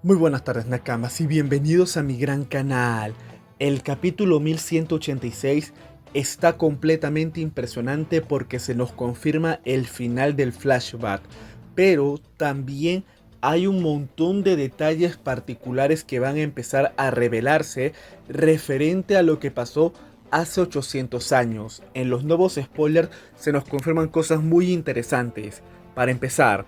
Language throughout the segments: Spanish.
Muy buenas tardes, Nakamas, y bienvenidos a mi gran canal. El capítulo 1186 está completamente impresionante porque se nos confirma el final del flashback, pero también hay un montón de detalles particulares que van a empezar a revelarse referente a lo que pasó hace 800 años. En los nuevos spoilers se nos confirman cosas muy interesantes. Para empezar,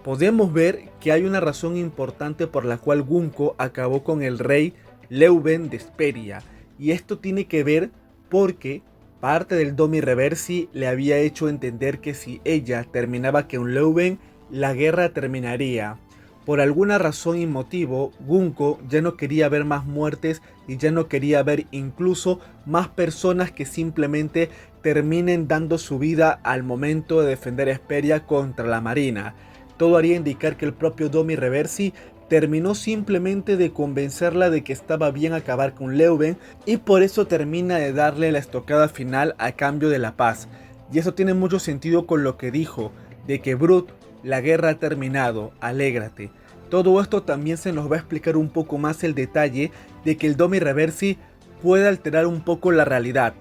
podemos ver que hay una razón importante por la cual Gunko acabó con el rey Leuven de Hesperia, y esto tiene que ver porque parte del Domi Reversi le había hecho entender que si ella terminaba con Leuven, la guerra terminaría. Por alguna razón y motivo, Gunko ya no quería ver más muertes y ya no quería ver incluso más personas que simplemente terminen dando su vida al momento de defender Hesperia contra la marina. Todo haría indicar que el propio Domi Reversi terminó simplemente de convencerla de que estaba bien acabar con Leuven, y por eso termina de darle la estocada final a cambio de la paz. Y eso tiene mucho sentido con lo que dijo, de que Brut, la guerra ha terminado, alégrate. Todo esto también se nos va a explicar un poco más el detalle de que el Domi Reversi puede alterar un poco la realidad.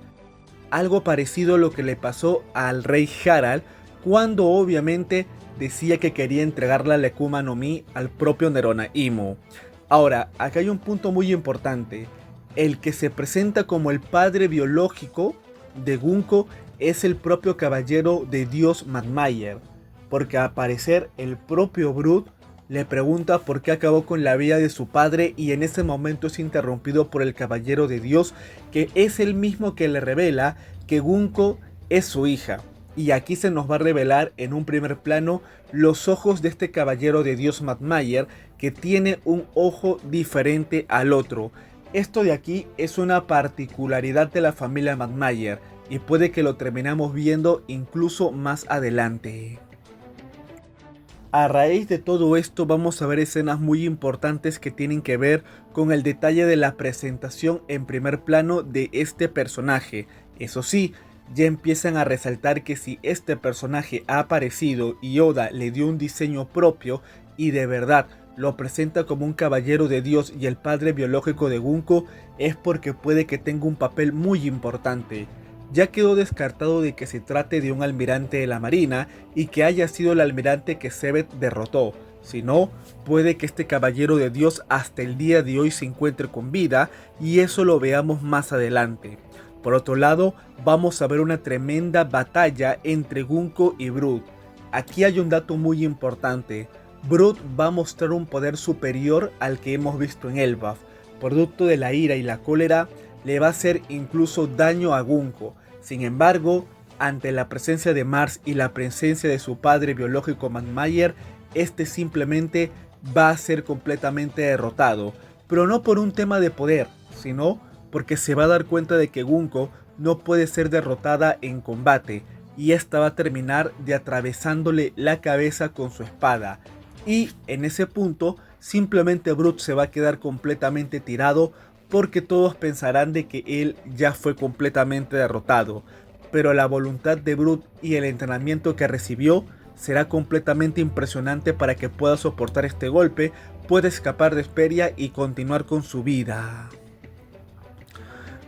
Algo parecido a lo que le pasó al rey Harald cuando obviamente decía que quería entregar la Lekuma no Mi al propio Neronaimo. Ahora, acá hay un punto muy importante. El que se presenta como el padre biológico de Gunko es el propio caballero de Dios Magnmayer, porque al parecer el propio Brut le pregunta por qué acabó con la vida de su padre, y en ese momento es interrumpido por el caballero de Dios, que es el mismo que le revela que Gunko es su hija. Y aquí se nos va a revelar en un primer plano los ojos de este caballero de Dios Magnmayer, que tiene un ojo diferente al otro. Esto de aquí es una particularidad de la familia Magnmayer y puede que lo terminamos viendo incluso más adelante. A raíz de todo esto vamos a ver escenas muy importantes que tienen que ver con el detalle de la presentación en primer plano de este personaje. Eso sí, ya empiezan a resaltar que si este personaje ha aparecido y Oda le dio un diseño propio y de verdad lo presenta como un caballero de Dios y el padre biológico de Gunko, es porque puede que tenga un papel muy importante. Ya quedó descartado de que se trate de un almirante de la marina y que haya sido el almirante que Sebeth derrotó. Si no, puede que este caballero de Dios hasta el día de hoy se encuentre con vida, y eso lo veamos más adelante. Por otro lado, vamos a ver una tremenda batalla entre Gunko y Brut. Aquí hay un dato muy importante. Brut va a mostrar un poder superior al que hemos visto en Elbaf. Producto de la ira y la cólera, le va a hacer incluso daño a Gunko. Sin embargo, ante la presencia de Mars y la presencia de su padre biológico Magnmayer, este simplemente va a ser completamente derrotado. Pero no por un tema de poder, sino porque se va a dar cuenta de que Gunko no puede ser derrotada en combate, y esta va a terminar de atravesándole la cabeza con su espada. Y en ese punto, simplemente Brut se va a quedar completamente tirado, porque todos pensarán de que él ya fue completamente derrotado, pero la voluntad de Brut y el entrenamiento que recibió será completamente impresionante para que pueda soportar este golpe, pueda escapar de Hesperia y continuar con su vida.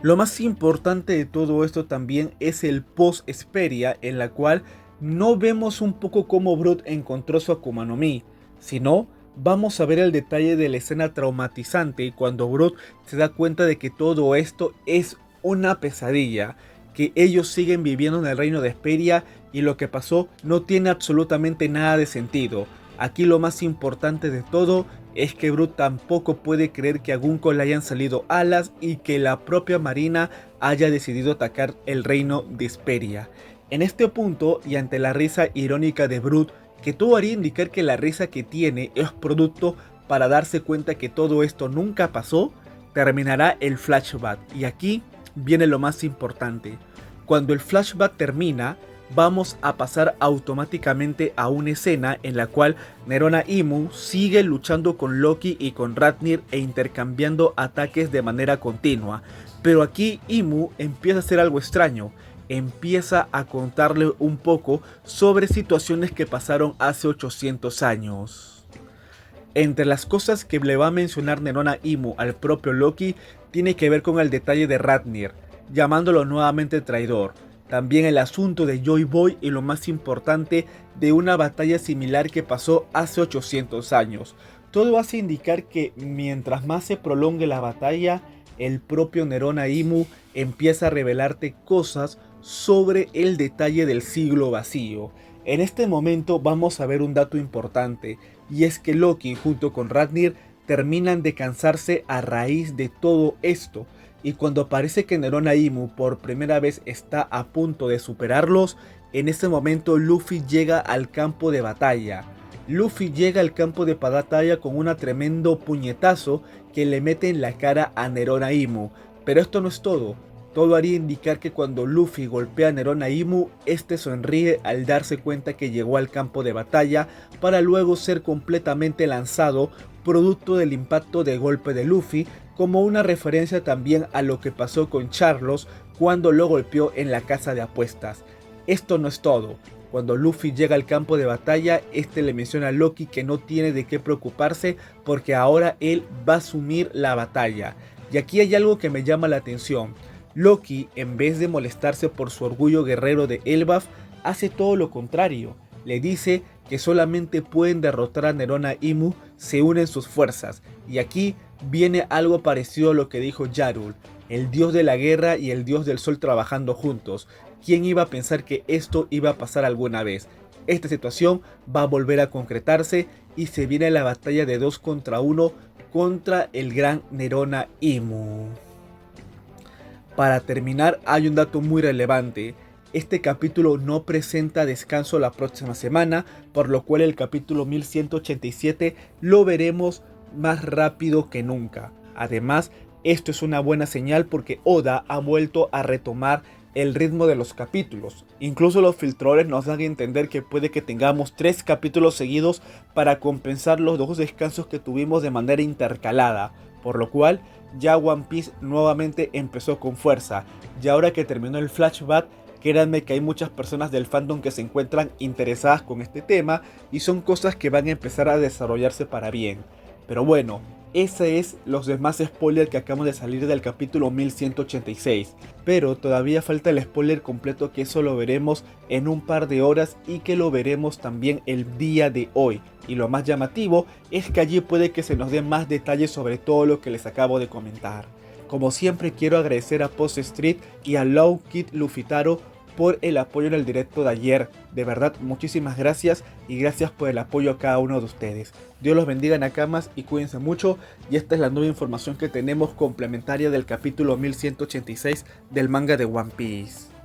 Lo más importante de todo esto también es el post-Hesperia, en la cual no vemos un poco cómo Brut encontró su Akuma no Mi, sino vamos a ver el detalle de la escena traumatizante cuando Brut se da cuenta de que todo esto es una pesadilla, que ellos siguen viviendo en el reino de Hesperia y lo que pasó no tiene absolutamente nada de sentido. Aquí lo más importante de todo es que Brut tampoco puede creer que a Gunko le hayan salido alas y que la propia marina haya decidido atacar el reino de Hesperia. En este punto, y ante la risa irónica de Brut, que todo haría indicar que la risa que tiene es producto para darse cuenta que todo esto nunca pasó, terminará el flashback. Y aquí viene lo más importante. Cuando el flashback termina, vamos a pasar automáticamente a una escena en la cual Neronaimo sigue luchando con Loki y con Ratnir e intercambiando ataques de manera continua. Pero aquí Imu empieza a hacer algo extraño. Empieza a contarle un poco sobre situaciones que pasaron hace 800 años. Entre las cosas que le va a mencionar Nerona Imu al propio Loki, tiene que ver con el detalle de Ratnir, llamándolo nuevamente traidor. También el asunto de Joy Boy y lo más importante, de una batalla similar que pasó hace 800 años. Todo hace indicar que mientras más se prolongue la batalla, el propio Nerona Imu empieza a revelarte cosas sobre el detalle del siglo vacío. En este momento vamos a ver un dato importante, y es que Loki junto con Ratnir terminan de cansarse a raíz de todo esto, y cuando parece que Nerona Imu por primera vez está a punto de superarlos, en ese momento Luffy llega al campo de batalla. Luffy llega al campo de batalla con un tremendo puñetazo que le mete en la cara a Nerona Imu, pero esto no es todo. Todo haría indicar que cuando Luffy golpea a Nerona Imu, este sonríe al darse cuenta que llegó al campo de batalla para luego ser completamente lanzado, producto del impacto de golpe de Luffy, como una referencia también a lo que pasó con Charlos cuando lo golpeó en la casa de apuestas. Esto no es todo. Cuando Luffy llega al campo de batalla, este le menciona a Loki que no tiene de qué preocuparse porque ahora él va a asumir la batalla. Y aquí hay algo que me llama la atención. Loki, en vez de molestarse por su orgullo guerrero de Elbaf, hace todo lo contrario. Le dice que solamente pueden derrotar a Nerona Imu, se unen sus fuerzas. Y aquí viene algo parecido a lo que dijo Yarul, el dios de la guerra y el dios del sol trabajando juntos. ¿Quién iba a pensar que esto iba a pasar alguna vez? Esta situación va a volver a concretarse y se viene la batalla de 2 contra 1 contra el gran Nerona Imu. Para terminar, hay un dato muy relevante. Este capítulo no presenta descanso la próxima semana, por lo cual el capítulo 1187 lo veremos más rápido que nunca. Además, esto es una buena señal porque Oda ha vuelto a retomar el ritmo de los capítulos. Incluso los filtradores nos dan a entender que puede que tengamos 3 capítulos seguidos para compensar los 2 descansos que tuvimos de manera intercalada, por lo cual ya One Piece nuevamente empezó con fuerza. Y ahora que terminó el flashback, créanme que hay muchas personas del fandom que se encuentran interesadas con este tema y son cosas que van a empezar a desarrollarse para bien. Pero bueno, ese es los demás spoilers que acaban de salir del capítulo 1186. Pero todavía falta el spoiler completo, que eso lo veremos en un par de horas y que lo veremos también el día de hoy. Y lo más llamativo es que allí puede que se nos den más detalles sobre todo lo que les acabo de comentar. Como siempre, quiero agradecer a Post Street y a Low Kid Lufitaro por el apoyo en el directo de ayer. De verdad, muchísimas gracias y gracias por el apoyo a cada uno de ustedes. Dios los bendiga, Nakamas, y cuídense mucho. Y esta es la nueva información que tenemos complementaria del capítulo 1186 del manga de One Piece.